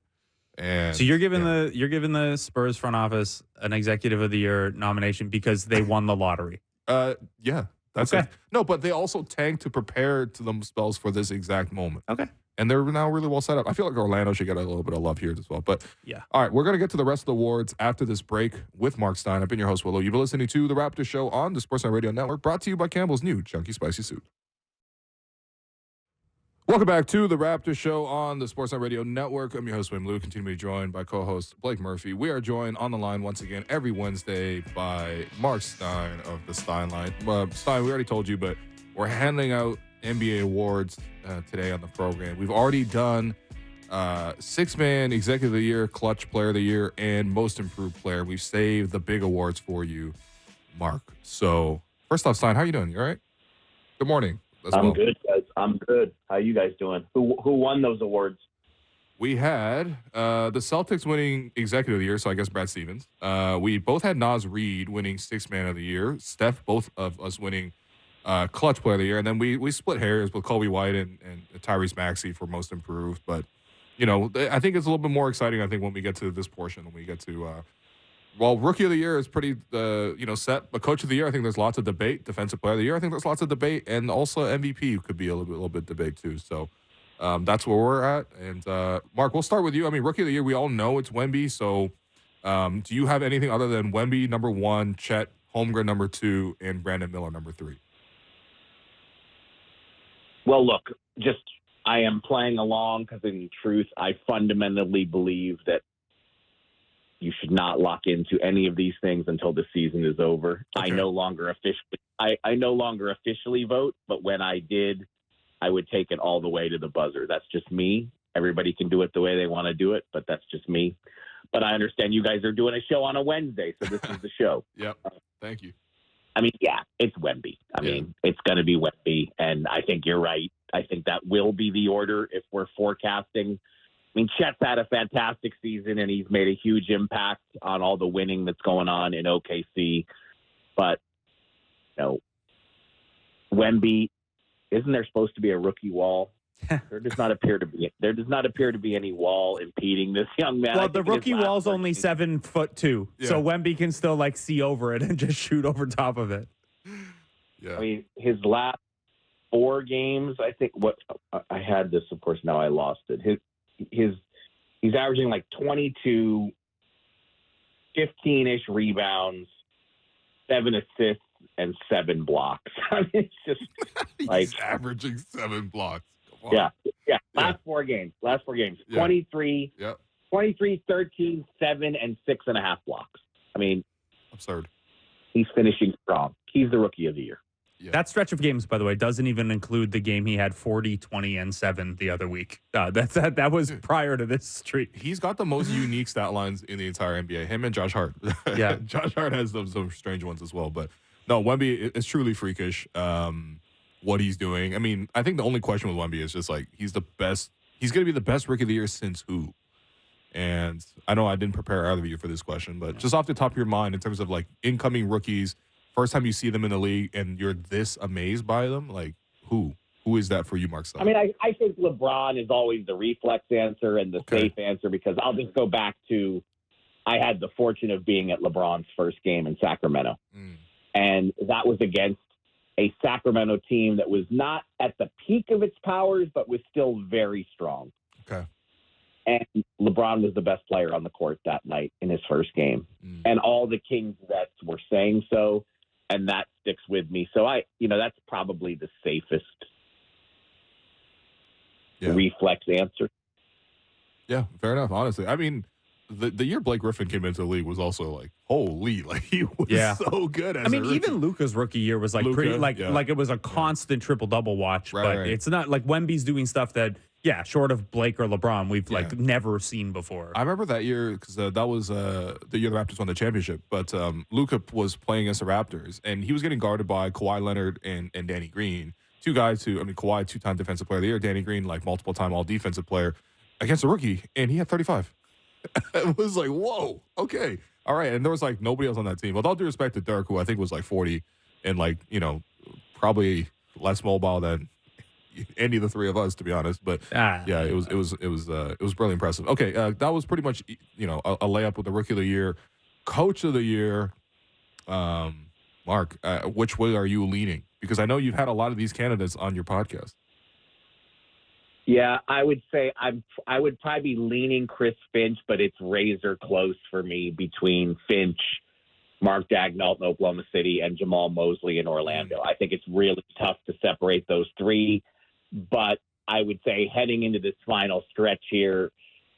And so you're giving the Spurs front office an Executive of the Year nomination because they won the lottery. Yeah. That's okay. it. No, but they also tanked to prepare to themselves for this exact moment. Okay. And they're now really well set up. I feel like Orlando should get a little bit of love here as well. But yeah. All right, we're going to get to the rest of the awards after this break with Marc Stein. I've been your host, Willow. You've been listening to The Raptors Show on the Sportsnet Radio Network, brought to you by Campbell's new Chunky Spicy Soup. Welcome back to The Raptors Show on the Sportsnet Radio Network. I'm your host, William Lou. Continue to be joined by co-host Blake Murphy. We are joined on the line once again every Wednesday by Marc Stein of the Stein Line. Stein, we already told you, but we're handing out NBA awards today on the program. We've already done Six-Man Executive of the Year, Clutch Player of the Year, and Most Improved Player. We've saved the big awards for you, Mark. So first off, Stein, how you doing? You all right? Good morning. I'm good, guys. I'm good. How you guys doing? Who won those awards? We had the Celtics winning Executive of the Year, so I guess Brad Stevens. We both had Naz Reid winning Sixth Man of the Year. Steph, both of us winning Clutch Player of the Year. And then we split hairs with Kobe White and Tyrese Maxey for Most Improved. But, you know, I think it's a little bit more exciting, I think, when we get to this portion, when we get to Rookie of the Year is pretty, set. But Coach of the Year, I think there's lots of debate. Defensive Player of the Year, I think there's lots of debate. And also MVP could be a little bit debate, too. So that's where we're at. And, Mark, we'll start with you. I mean, Rookie of the Year, we all know it's Wemby. So do you have anything other than Wemby, number 1, Chet Holmgren, number 2, and Brandon Miller, number 3? Well, look, I am playing along because, in truth, I fundamentally believe that you should not lock into any of these things until the season is over. Okay. I no longer officially vote, but when I did, I would take it all the way to the buzzer. That's just me. Everybody can do it the way they want to do it, but that's just me. But I understand you guys are doing a show on a Wednesday, so this is the show. Yep. Thank you. I mean, yeah, it's Wemby. I mean, it's going to be Wemby, and I think you're right. I think that will be the order if we're forecasting. I mean, Chet's had a fantastic season, and he's made a huge impact on all the winning that's going on in OKC. But, Wemby, isn't there supposed to be a rookie wall? There does not appear to be any wall impeding this young man. Well, the rookie wall's only 7'2", so Wemby can still see over it and just shoot over top of it. Yeah. I mean, his last 4 games, I think. What I had this, of course. Now I lost it. He's averaging 22, 15-ish rebounds, 7 assists, and 7 blocks. I mean, it's just he's averaging 7 blocks. Yeah. Last 4 games. Yeah. 23, 13, 7, and 6.5 blocks. I mean, absurd. He's finishing strong. He's the Rookie of the Year. Yeah. That stretch of games, by the way, doesn't even include the game he had 40, 20, and 7 the other week. That was prior to this streak. He's got the most unique stat lines in the entire NBA. Him and Josh Hart. Yeah, Josh Hart has some strange ones as well. But no, Wemby is truly freakish. What he's doing. I mean, I think the only question with Wemby is just he's the best. He's going to be the best Rookie of the Year since who? And I know I didn't prepare either of you for this question, but just off the top of your mind, in terms of incoming rookies. First time you see them in the league and you're this amazed by them, who? Who is that for you, Marc Stein? I mean, I think LeBron is always the reflex answer and the safe answer because I'll just go back to I had the fortune of being at LeBron's first game in Sacramento. And that was against a Sacramento team that was not at the peak of its powers, but was still very strong. Okay. And LeBron was the best player on the court that night in his first game. And all the Kings vets were saying so. And that sticks with me. So that's probably the safest reflex answer. Yeah, fair enough. Honestly, I mean, the year Blake Griffin came into the league was also like, holy, like he was so good as a rookie. Even Luka's rookie year was like pretty like it was a constant triple-double watch, but it's not like Wemby's doing stuff that, short of Blake or LeBron, we've like never seen before. I remember that year because that was the year the Raptors won the championship, but Luka was playing against the Raptors, and he was getting guarded by Kawhi Leonard and Danny Green, two guys who, Kawhi, 2-time defensive player of the year, Danny Green, like multiple-time all-defensive player, against a rookie, and he had 35. It was like, whoa, okay, all right. And there was like nobody else on that team. With all due respect to Dirk, who I think was like 40 and like, probably less mobile than any of the three of us, to be honest. But it was really impressive. Okay, that was pretty much a layup with the Rookie of the Year, Coach of the Year. Mark, which way are you leaning? Because I know you've had a lot of these candidates on your podcast. Yeah, I would say I would probably be leaning Chris Finch, but it's razor close for me between Finch, Mark Daigneault in Oklahoma City, and Jamal Mosley in Orlando. I think it's really tough to separate those three, but I would say heading into this final stretch here,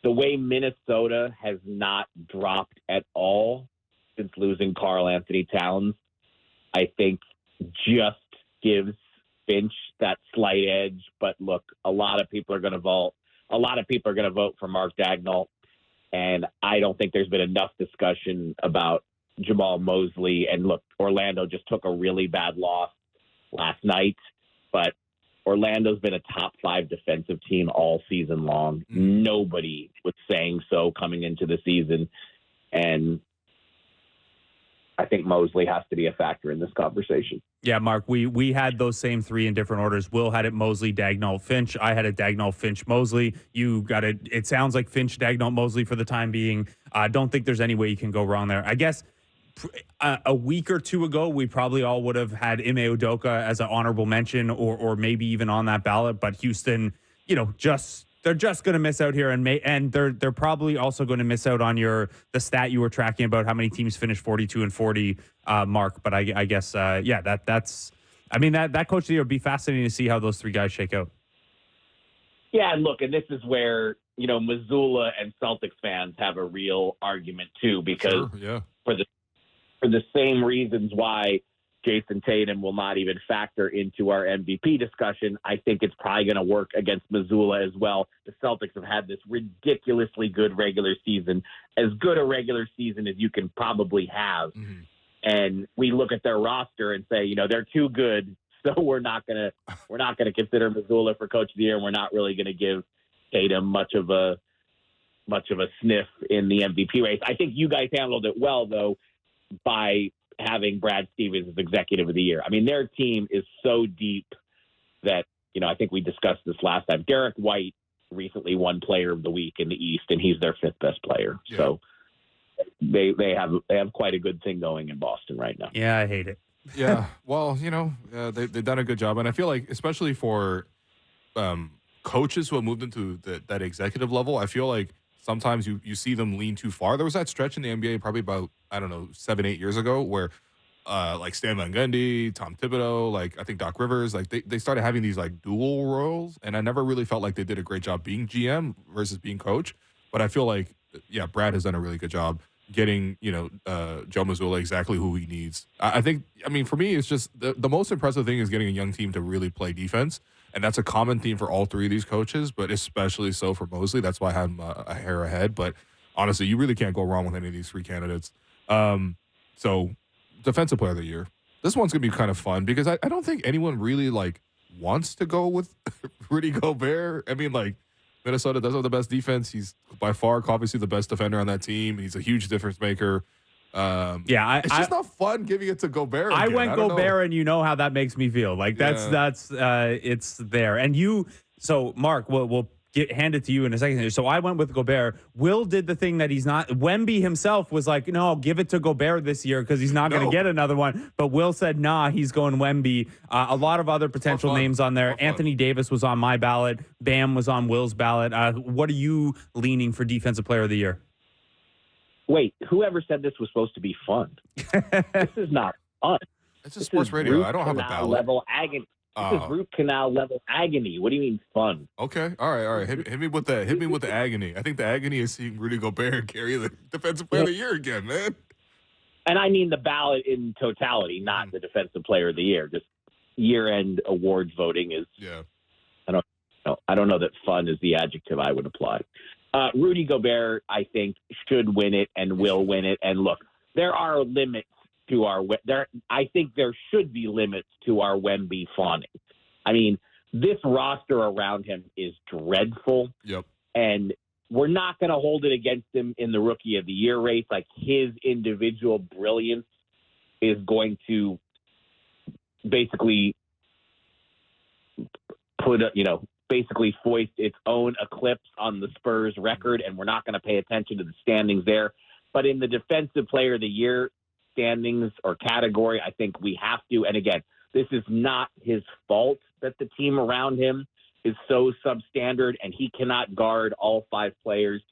the way Minnesota has not dropped at all since losing Karl Anthony Towns, I think just gives Finch that slight edge. But look, a lot of people are going to vote. A lot of people are going to vote for Mark Daigneault, and I don't think there's been enough discussion about Jamal Mosley. And look, Orlando just took a really bad loss last night, but Orlando's been a top 5 defensive team all season long. Nobody was saying so coming into the season, and I think Mosley has to be a factor in this conversation. Yeah, Mark, we had those same 3 in different orders. Will had it Mosley, Daigneault, Finch. I had it Daigneault, Finch, Mosley. You got it. It sounds like Finch, Daigneault, Mosley for the time being. I don't think there's any way you can go wrong there. I guess a week or two ago, we probably all would have had Ime Udoka as an honorable mention or maybe even on that ballot. But Houston, they're just going to miss out here, and they're probably also going to miss out on the stat you were tracking about how many teams finished 42-40, Mark. But I guess that's that Coach of the Year would be fascinating to see how those 3 guys shake out. Yeah, and look, and this is where Missoula and Celtics fans have a real argument too, because for the same reasons why Jason Tatum will not even factor into our MVP discussion, I think it's probably going to work against Missoula as well. The Celtics have had this ridiculously good regular season, as good a regular season as you can probably have. Mm-hmm. And we look at their roster and say, they're too good, so we're not going to consider Missoula for Coach of the Year, and we're not really going to give Tatum much of a sniff in the MVP race. I think you guys handled it well, though, by having Brad Stevens as Executive of the Year. I mean, their team is so deep that, I think we discussed this last time. Derek White recently won Player of the Week in the East, and he's their 5th best player. Yeah. So they have quite a good thing going in Boston right now. Yeah, I hate it. Yeah, well, they've done a good job, and I feel like, especially for coaches who have moved into that executive level, I feel like sometimes you see them lean too far. There was that stretch in the NBA probably about, 7-8 years ago where like Stan Van Gundy, Tom Thibodeau, like I think Doc Rivers, like they started having these like dual roles, and I never really felt like they did a great job being GM versus being coach. But I feel like, Brad has done a really good job getting, Joe Mazzulla exactly who he needs. I think, for me, it's just the most impressive thing is getting a young team to really play defense. And that's a common theme for all 3 of these coaches, but especially so for Mosley. That's why I had him a hair ahead. But honestly, you really can't go wrong with any of these 3 candidates. So Defensive Player of the Year. This one's going to be kind of fun because I don't think anyone really wants to go with Rudy Gobert. Minnesota does have the best defense. He's by far, obviously, the best defender on that team. He's a huge difference maker. It's just not fun giving it to Gobert. I went Gobert, and you know how that makes me feel. That's it's there. And so Mark, we'll hand it to you in a second. So I went with Gobert. Will did the thing that he's not. Wemby himself was like, no, give it to Gobert this year because he's not going to get another one. But Will said, nah, he's going Wemby. A lot of other potential names on there. Anthony Davis was on my ballot. Bam was on Will's ballot. What are you leaning for Defensive Player of the Year? Wait, whoever said this was supposed to be fun? This is not fun. It's a sports radio. I don't have a ballot. Level agony. This is root canal level agony. What do you mean fun? Okay, all right. Hit me with that. Hit me with the agony. I think the agony is seeing Rudy Gobert carry the Defensive Player of the Year again, man. And I mean the ballot in totality, not the Defensive Player of the Year. Just year-end awards voting is. Yeah. I don't know that fun is the adjective I would apply. Rudy Gobert, I think, should win it and will win it. And look, there are limits to our I think there should be limits to our Wemby fawning. I mean, this roster around him is dreadful. Yep. And we're not going to hold it against him in the Rookie of the Year race. Like, his individual brilliance is going to basically basically foist its own eclipse on the Spurs record, and we're not going to pay attention to the standings there. But in the Defensive Player of the Year standings or category, I think we have to. And again, this is not his fault that the team around him is so substandard and he cannot guard all 5 players.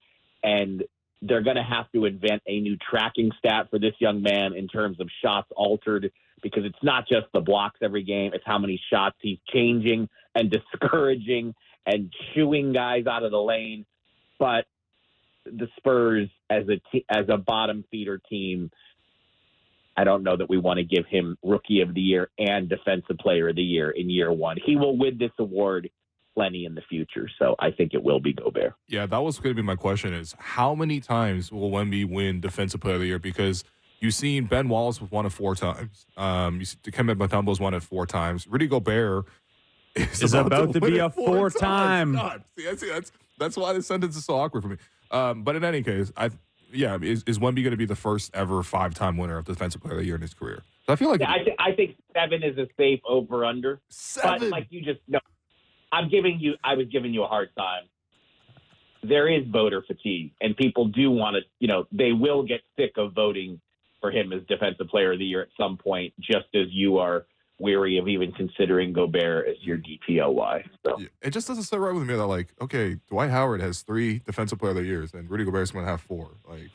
And they're going to have to invent a new tracking stat for this young man in terms of shots altered, because it's not just the blocks every game. It's how many shots he's changing and discouraging and shooing guys out of the lane. But the Spurs, as a bottom feeder team, I don't know that we want to give him Rookie of the Year and Defensive Player of the Year in year one. He will win this award plenty in the future, so I think it will be Gobert. Yeah, that was going to be my question, is how many times will Wemby win Defensive Player of the Year? Because you've seen Ben Wallace was won it 4 times. You see Dikembe Mutombo's won it 4 times. Rudy Gobert is about to be a 4-time. See, that's why this sentence is so awkward for me. But in any case, is Wemby going to be the first ever 5-time winner of Defensive Player of the Year in his career? So I feel like I think 7 is a safe over/under. 7. But like you just know, I was giving you a hard time. There is voter fatigue, and people do want to. They will get sick of voting for him as Defensive Player of the Year at some point, just as you are weary of even considering Gobert as your DPOY. So. Yeah, it just doesn't sit right with me that, like, okay, Dwight Howard has 3 Defensive Player of the Years, and Rudy Gobert's going to have 4. Like,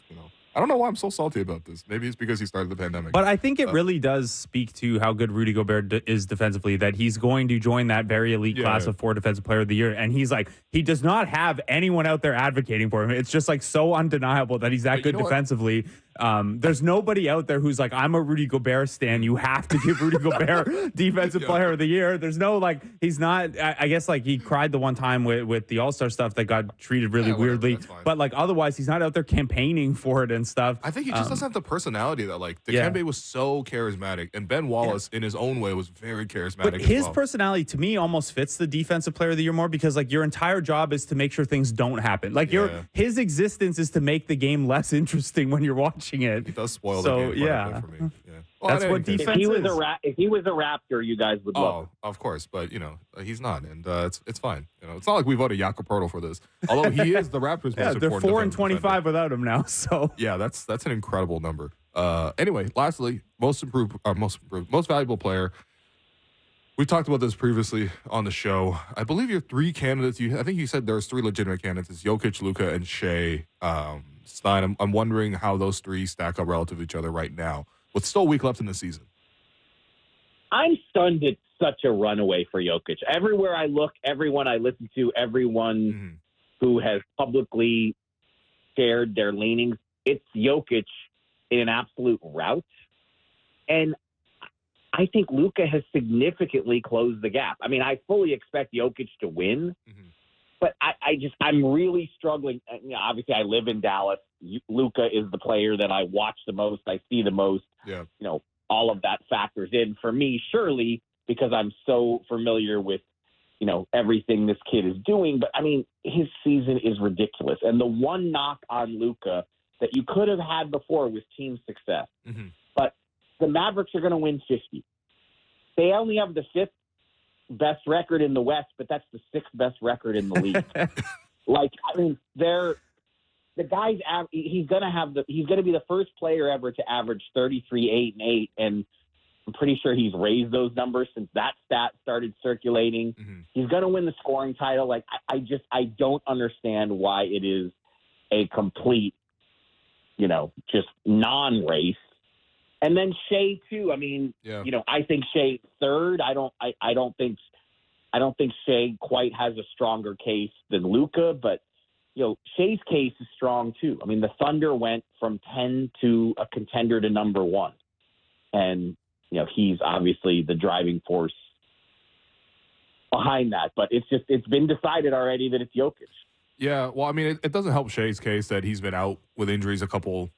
I don't know why I'm so salty about this. Maybe it's because he started the pandemic. But I think it really does speak to how good Rudy Gobert is defensively, that he's going to join that very elite class of 4 Defensive Player of the Year. And he's like, he does not have anyone out there advocating for him. It's just like so undeniable that he's that good defensively. There's nobody out there who's like, I'm a Rudy Gobert stan. You have to give Rudy Gobert Defensive Player of the Year. There's no, like, he's not, I guess, like, he cried the one time with the All-Star stuff that got treated really weirdly. But, like, otherwise, he's not out there campaigning for it and stuff. I think he just doesn't have the personality that, like, Dikembe was so charismatic, and Ben Wallace, in his own way, was very charismatic. But his personality, to me, almost fits the Defensive Player of the Year more, because, like, your entire job is to make sure things don't happen. Like, his existence is to make the game less interesting when you're watching it. He does spoil the game quite a bit for me. Yeah. Well, that's what defense is. If he was a Raptor, you guys would love him. Of course, but he's not, and it's fine. It's not like we voted Jakob Poeltl for this, although he is the Raptors' most important. They're 4-25 without him now. So yeah, that's an incredible number. Anyway, lastly, most valuable player. We talked about this previously on the show. I believe your 3 candidates. I think you said there's 3 legitimate candidates: Jokic, Luka, and Shea Stein. I'm wondering how those 3 stack up relative to each other right now, with still a week left in the season. I'm stunned it's such a runaway for Jokic. Everywhere I look, everyone I listen to, everyone who has publicly shared their leanings, it's Jokic in an absolute rout. And I think Luka has significantly closed the gap. I mean, I fully expect Jokic to win, but I'm really struggling. Obviously, I live in Dallas. Luka is the player that I watch the most. I see the most. Yeah. All of that factors in for me, surely, because I'm so familiar with, everything this kid is doing. But I mean, his season is ridiculous. And the one knock on Luka that you could have had before was team success. But the Mavericks are going to win 50. They only have the 5th best record in the West, but that's the 6th best record in the league. The guy's he's going to be the first player ever to average 33, 8, and 8, and I'm pretty sure he's raised those numbers since that stat started circulating. He's going to win the scoring title. Like, I don't understand why it is a complete, just non-race. And then Shea too. I mean, I think Shea's third. I don't think Shea quite has a stronger case than Luka, but Shea's case is strong too. I mean, the Thunder went from 10 to a contender to number 1, and he's obviously the driving force behind that. But it's been decided already that it's Jokic. Yeah, well, I mean, it doesn't help Shea's case that he's been out with injuries a couple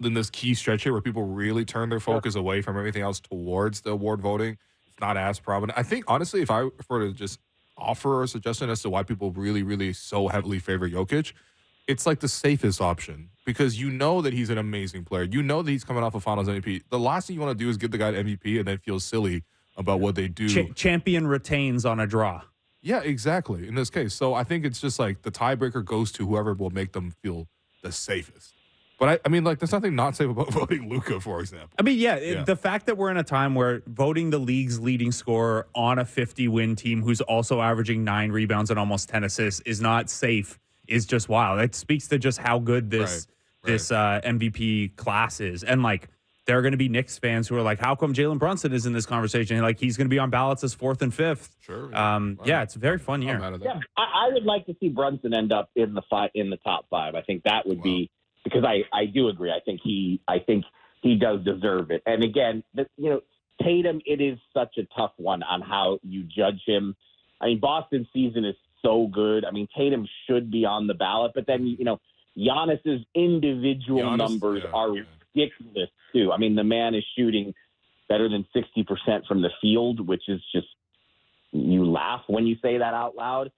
in this key stretch here where people really turn their focus away from everything else towards the award voting. It's not as prominent. I think, honestly, if I were to just offer a suggestion as to why people really, really so heavily favor Jokic, it's like the safest option because that he's an amazing player. You know that he's coming off a Finals MVP. The last thing you want to do is give the guy an MVP and then feel silly about what they do. Champion retains on a draw. Yeah, exactly. In this case. So I think it's just like the tiebreaker goes to whoever will make them feel the safest. But I mean, like, there's nothing not safe about voting Luka, for example. I mean, the fact that we're in a time where voting the league's leading scorer on a 50-win team who's also averaging 9 rebounds and almost 10 assists is not safe is just wild. It speaks to just how good this MVP class is. And, like, there are going to be Knicks fans who are like, how come Jalen Brunson is in this conversation? Like, he's going to be on ballots as 4th and 5th. Sure. It's a very fun year. Yeah, I would like to see Brunson end up in the top 5. I think that would be – because I do agree. I think he does deserve it. And again, Tatum, it is such a tough one on how you judge him. I mean, Boston's season is so good. I mean, Tatum should be on the ballot, but then, Giannis's individual numbers are ridiculous too. I mean, the man is shooting better than 60% from the field, which is just, you laugh when you say that out loud.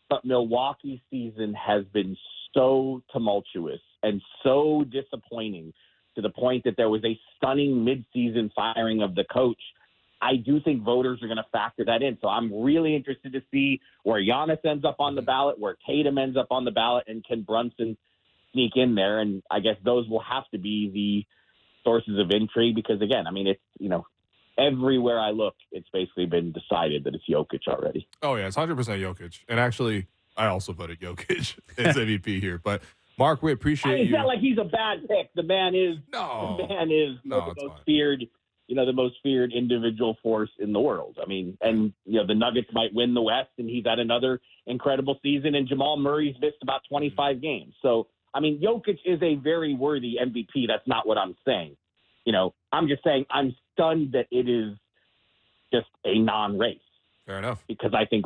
But Milwaukee's season has been so tumultuous and so disappointing to the point that there was a stunning midseason firing of the coach. I do think voters are going to factor that in. So I'm really interested to see where Giannis ends up on the ballot, where Tatum ends up on the ballot, and can Brunson sneak in there? And I guess those will have to be the sources of intrigue because, again, I mean, it's, everywhere I look, it's basically been decided that it's Jokic already. Oh, yeah, it's 100% Jokic. And actually, I also voted Jokic as MVP here. But, Mark, we appreciate you. It's not like he's a bad pick. The man is the most feared individual force in the world. I mean, and, the Nuggets might win the West, and he's had another incredible season, and Jamal Murray's missed about 25 games. So, I mean, Jokic is a very worthy MVP. That's not what I'm saying. I'm just saying I'm stunned that it is just a non-race. Fair enough. Because I think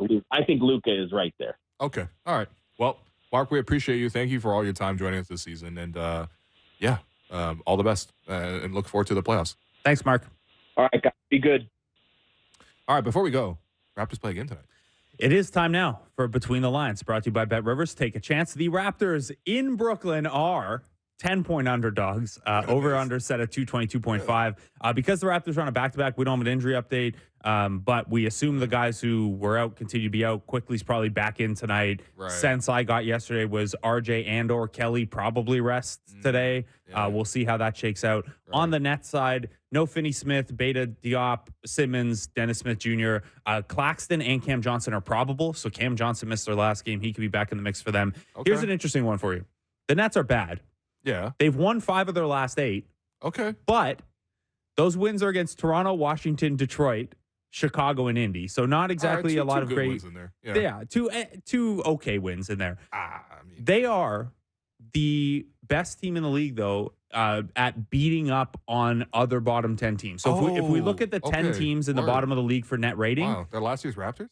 Luka is right there. Okay. All right. Well, Mark, we appreciate you. Thank you for all your time joining us this season. And, all the best. And look forward to the playoffs. Thanks, Mark. All right, guys. Be good. All right. Before we go, Raptors play again tonight. It is time now for Between the Lines, brought to you by BetRivers. Take a chance. The Raptors in Brooklyn are 10-point underdogs. Over-under set at 222.5. Because the Raptors are on a back-to-back, we don't have an injury update, but we assume the guys who were out continue to be out. Quickly's probably back in tonight. Right. Sense I got yesterday was RJ and/or Kelly probably rests today. Yeah. We'll see how that shakes out. Right. On the net side, no Finney-Smith, Beta Diop, Simmons, Dennis Smith Jr. Claxton and Cam Johnson are probable, so Cam Johnson missed their last game. He could be back in the mix for them. Okay. Here's an interesting one for you. The Nets are bad. Yeah. They've won 5 of their last 8. Okay. But those wins are against Toronto, Washington, Detroit, Chicago, and Indy. So not exactly a lot of great wins in there. Yeah, two okay wins in there. They are the best team in the league, though, at beating up on other bottom 10 teams. So if we look at the 10 teams in the bottom of the league for net rating. Wow, they're last year's Raptors?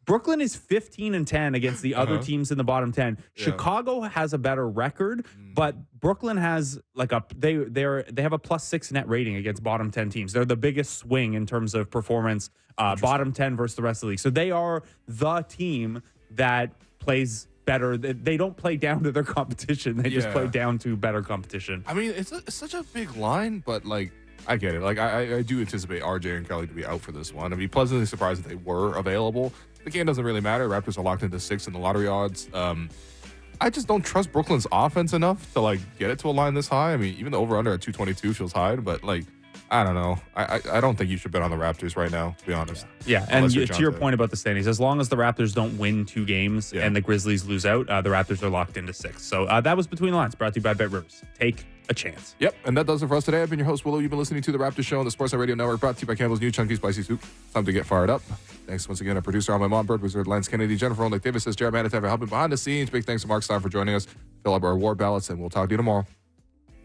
Brooklyn is 15-10 against the other teams in the bottom 10. Yeah. Chicago has a better record, but Brooklyn has like they have a +6 net rating against bottom 10 teams. They're the biggest swing in terms of performance, bottom 10 versus the rest of the league. So they are the team that plays better. They don't play down to their competition. They just play down to better competition. I mean, it's such a big line, but like, I get it. Like, I do anticipate RJ and Kelly to be out for this one. I'd be pleasantly surprised if they were available. The game doesn't really matter. Raptors are locked into 6 in the lottery odds. I just don't trust Brooklyn's offense enough to, like, get it to a line this high. I mean, even the over-under at 222 feels high, but, like, I don't know. I don't think you should bet on the Raptors right now, to be honest. Yeah, and to your point about the standings, as long as the Raptors don't win 2 games and the Grizzlies lose out, the Raptors are locked into 6. So that was Between the Lines, brought to you by BetRivers. Take a chance. Yep, and that does it for us today. I've been your host, Willow. You've been listening to The Raptors Show on the Sportsnet Radio Network, brought to you by Campbell's new Chunky Spicy Soup. Time to get fired up. Thanks once again, our producer, on my mom, Bird Wizard, Lance Kennedy, Jennifer Olnick, Davis says, Jared Manitev for helping behind the scenes. Big thanks to Marc Stein for joining us. Fill up our award ballots, and we'll talk to you tomorrow.